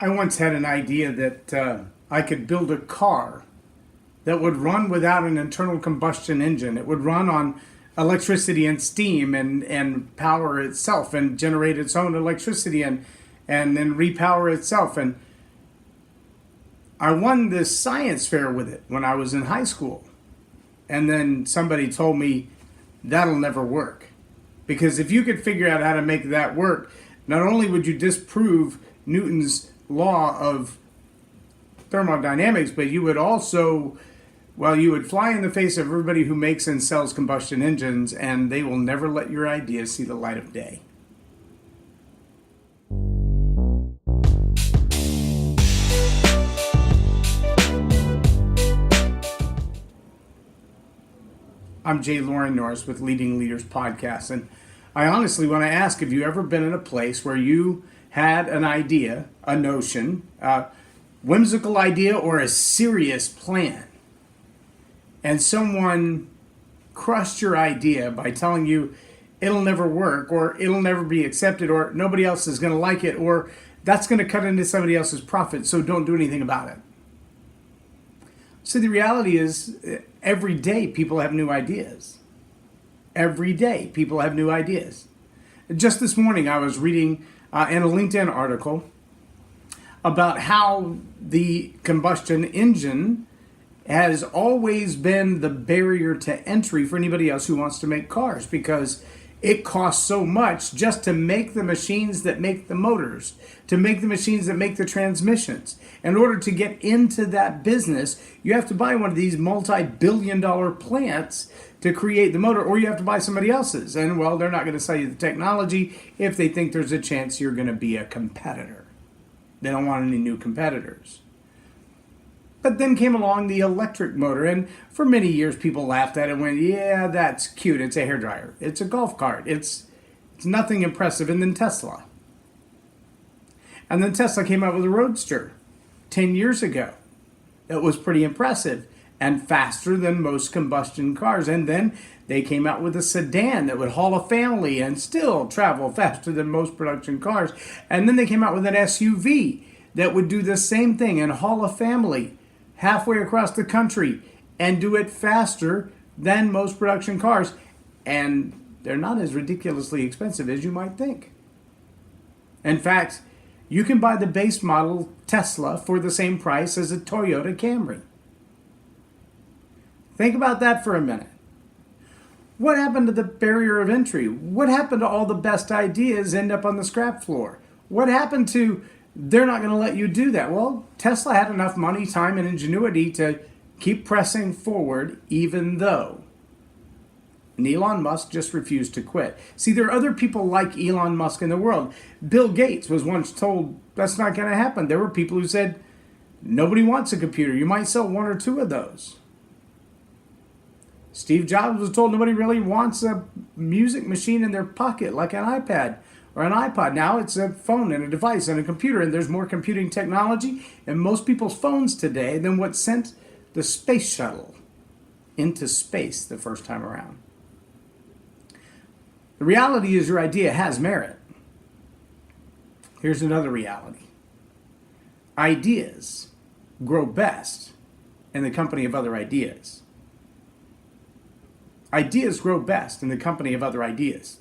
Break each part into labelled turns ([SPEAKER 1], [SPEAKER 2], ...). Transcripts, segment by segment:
[SPEAKER 1] I once had an idea that I could build a car that would run without an internal combustion engine. It would run on electricity and steam and power itself and generate its own electricity and then repower itself. And I won this science fair with it when I was in high school. And then somebody told me that'll never work. Because if you could figure out how to make that work, not only would you disprove Newton's law of thermodynamics, but you would also, well, you would fly in the face of everybody who makes and sells combustion engines, and they will never let your ideas see the light of day. I'm J Loren Norris with Leading Leaders Podcast, and I honestly want to ask, have you ever been in a place where you had an idea, a notion, a whimsical idea, or a serious plan, and someone crushed your idea by telling you it'll never work, or it'll never be accepted, or nobody else is going to like it, or that's going to cut into somebody else's profit, so don't do anything about it? So the reality is, every day people have new ideas. Every day people have new ideas. Just this morning I was reading in a LinkedIn article about how the combustion engine has always been the barrier to entry for anybody else who wants to make cars, because it costs so much just to make the machines that make the motors, to make the machines that make the transmissions. In order to get into that business, you have to buy one of these multi-billion-dollar plants to create the motor, or you have to buy somebody else's. And, well, they're not going to sell you the technology if they think there's a chance you're going to be a competitor. They don't want any new competitors. But then came along the electric motor, and for many years people laughed at it and went, yeah, that's cute, it's a hairdryer, it's a golf cart, it's nothing impressive. And then Tesla. And then Tesla came out with a Roadster 10 years ago. It was pretty impressive and faster than most combustion cars. And then they came out with a sedan that would haul a family and still travel faster than most production cars. And then they came out with an SUV that would do the same thing and haul a family halfway across the country and do it faster than most production cars. And they're not as ridiculously expensive as you might think. In fact, you can buy the base model Tesla for the same price as a Toyota Camry. Think about that for a minute. What happened to the barrier of entry? What happened to all the best ideas end up on the scrap floor? What happened to they're not going to let you do that? Well, Tesla had enough money, time, and ingenuity to keep pressing forward, even though Elon Musk just refused to quit. See, there are other people like Elon Musk in the world. Bill Gates was once told that's not going to happen. There were people who said, nobody wants a computer. You might sell one or two of those. Steve Jobs was told nobody really wants a music machine in their pocket like an iPad or an iPod. Now it's a phone and a device and a computer, and there's more computing technology in most people's phones today than what sent the space shuttle into space the first time around. The reality is your idea has merit. Here's another reality. Ideas grow best in the company of other ideas. Ideas grow best in the company of other ideas.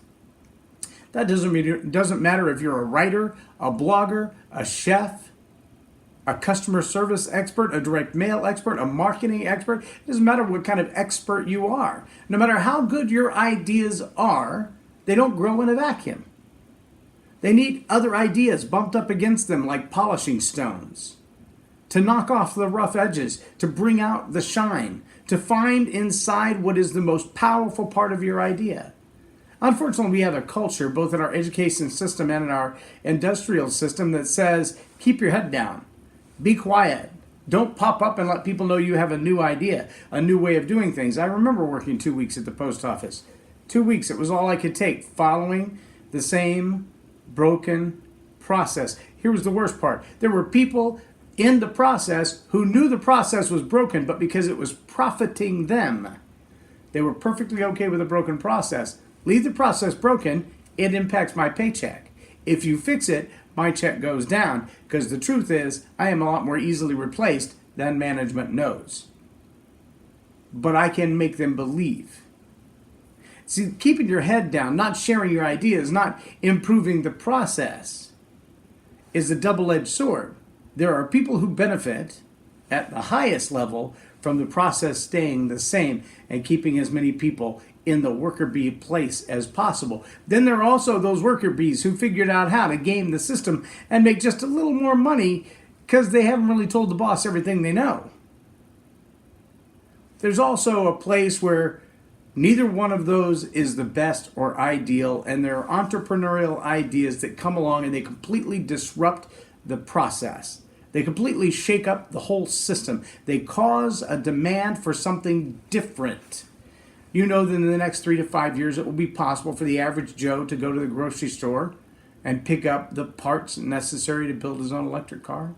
[SPEAKER 1] That doesn't matter if you're a writer, a blogger, a chef, a customer service expert, a direct mail expert, a marketing expert. It doesn't matter what kind of expert you are. No matter how good your ideas are, they don't grow in a vacuum. They need other ideas bumped up against them like polishing stones, to knock off the rough edges, to bring out the shine, to find inside what is the most powerful part of your idea. Unfortunately, we have a culture, both in our education system and in our industrial system, that says, keep your head down, be quiet, don't pop up and let people know you have a new idea, a new way of doing things. I remember working 2 weeks at the post office. 2 weeks, it was all I could take, following the same broken process. Here was the worst part. There were people in the process who knew the process was broken, but because it was profiting them, they were perfectly okay with a broken process. Leave the process broken, it impacts my paycheck. If you fix it, my check goes down, because the truth is I am a lot more easily replaced than management knows. But I can make them believe. See, keeping your head down, not sharing your ideas, not improving the process is a double-edged sword. There are people who benefit at the highest level from the process staying the same and keeping as many people in the worker bee place as possible. Then there are also those worker bees who figured out how to game the system and make just a little more money because they haven't really told the boss everything they know. There's also a place where neither one of those is the best or ideal, and there are entrepreneurial ideas that come along and they completely disrupt the process. They completely shake up the whole system. They cause a demand for something different. You know that in the next 3 to 5 years, it will be possible for the average Joe to go to the grocery store and pick up the parts necessary to build his own electric car.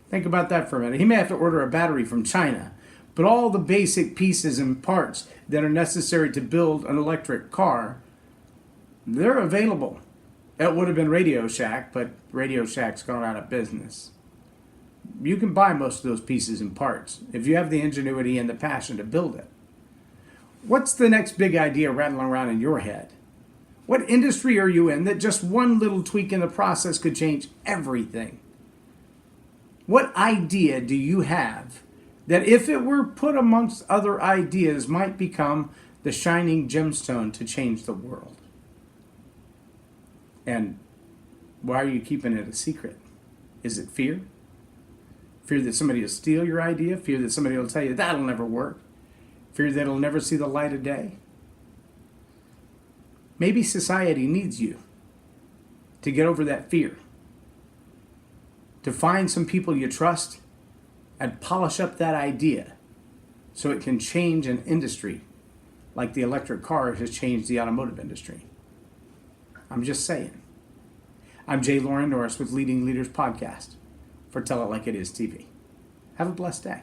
[SPEAKER 1] Think about that for a minute. He may have to order a battery from China, but all the basic pieces and parts that are necessary to build an electric car, they're available. It would have been Radio Shack, but Radio Shack's gone out of business. You can buy most of those pieces and parts if you have the ingenuity and the passion to build it. What's the next big idea rattling around in your head? What industry are you in that just one little tweak in the process could change everything? What idea do you have that, if it were put amongst other ideas, might become the shining gemstone to change the world? And why are you keeping it a secret? Is it fear? Fear that somebody will steal your idea? Fear that somebody will tell you that'll never work? Fear that it'll never see the light of day? Maybe society needs you to get over that fear, to find some people you trust and polish up that idea so it can change an industry like the electric car has changed the automotive industry. I'm just saying. I'm J Loren Norris with Leading Leaders Podcast for Tell It Like It Is TV. Have a blessed day.